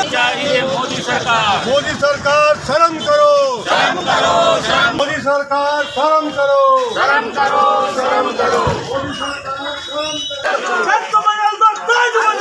चाहिए मोदी सरकार शर्म करो, मोदी सरकार शर्म करो,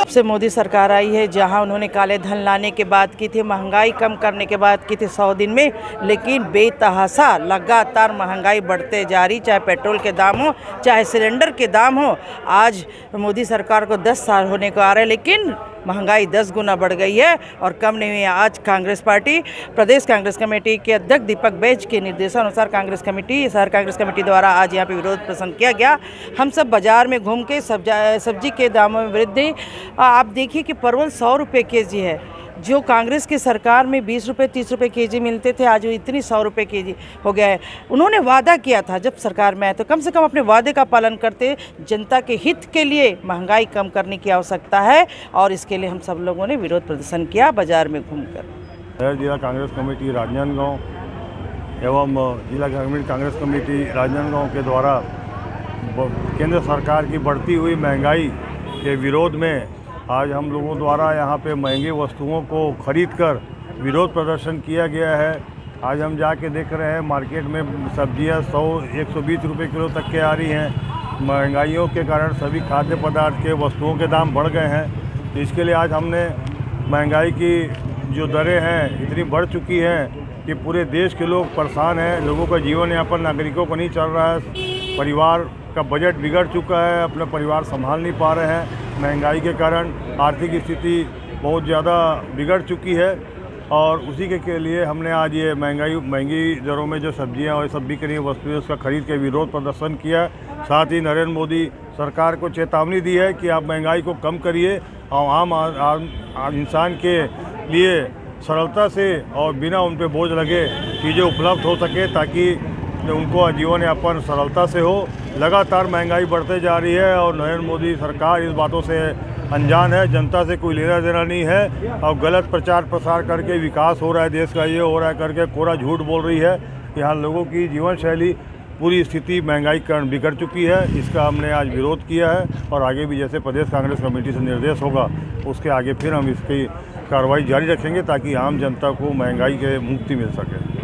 से मोदी सरकार आई है जहां उन्होंने काले धन लाने के बात की थी, महंगाई कम करने के बात की थी 100 दिन में, लेकिन बेतहासा लगातार महंगाई बढ़ते जा रही, चाहे पेट्रोल के दाम हो चाहे सिलेंडर के दाम हो। आज मोदी सरकार को 10 साल होने को आ रहे हैं, लेकिन महंगाई 10 गुना बढ़ गई है और कम नहीं हुई है। आज कांग्रेस पार्टी प्रदेश कांग्रेस कमेटी के अध्यक्ष दीपक बैज के निर्देशानुसार शहर कांग्रेस कमेटी द्वारा आज यहाँ पे विरोध प्रदर्शन किया गया। हम सब बाजार में घूम के सब्जी के दामों में वृद्धि, आप देखिए कि परवल 100 रुपये केजी है, जो कांग्रेस की सरकार में 20 रुपये 30 रुपये केजी मिलते थे, आज वो इतनी 100 रुपये केजी हो गया है। उन्होंने वादा किया था जब सरकार में आए तो कम से कम अपने वादे का पालन करते, जनता के हित के लिए महंगाई कम करने की आवश्यकता है और इसके लिए हम सब लोगों ने विरोध प्रदर्शन किया बाजार में घूमकर। जिला कांग्रेस कमेटी राजनांदगांव एवं जिला कांग्रेस कमेटी राजनांदगांव के द्वारा केंद्र सरकार की बढ़ती हुई महंगाई के विरोध में आज हम लोगों द्वारा यहाँ पे महंगी वस्तुओं को खरीदकर विरोध प्रदर्शन किया गया है। आज हम जाके देख रहे हैं मार्केट में सब्जियाँ 100-120 रुपये किलो तक के आ रही हैं। महंगाइयों के कारण सभी खाद्य पदार्थ के वस्तुओं के दाम बढ़ गए हैं। तो इसके लिए आज हमने महंगाई की जो दरें हैं इतनी बढ़ चुकी हैं कि पूरे देश के लोग परेशान हैं। लोगों का जीवन यापन नागरिकों को नहीं चल रहा है, परिवार का बजट बिगड़ चुका है, अपना परिवार संभाल नहीं पा रहे हैं। महंगाई के कारण आर्थिक स्थिति बहुत ज़्यादा बिगड़ चुकी है और उसी के लिए हमने आज ये महंगी दरों में जो सब्जियां और सब बिक रही हैं वस्तुएं उसका खरीद के विरोध प्रदर्शन किया। साथ ही नरेंद्र मोदी सरकार को चेतावनी दी है कि आप महंगाई को कम करिए और आम इंसान के लिए सरलता से और बिना उन पर बोझ लगे चीज़ें उपलब्ध हो सके ताकि उनको जीवन यापन सरलता से हो। लगातार महंगाई बढ़ते जा रही है और नरेंद्र मोदी सरकार इस बातों से अनजान है, जनता से कोई लेना देना नहीं है और गलत प्रचार प्रसार करके विकास हो रहा है देश का, ये हो रहा है करके कोरा झूठ बोल रही है। यहाँ लोगों की जीवन शैली पूरी स्थिति महंगाई के कारण बिगड़ चुकी है। इसका हमने आज विरोध किया है और आगे भी जैसे प्रदेश कांग्रेस कमेटी से निर्देश होगा उसके आगे फिर हम इसकी कार्रवाई जारी रखेंगे ताकि आम जनता को महंगाई के मुक्ति मिल सके।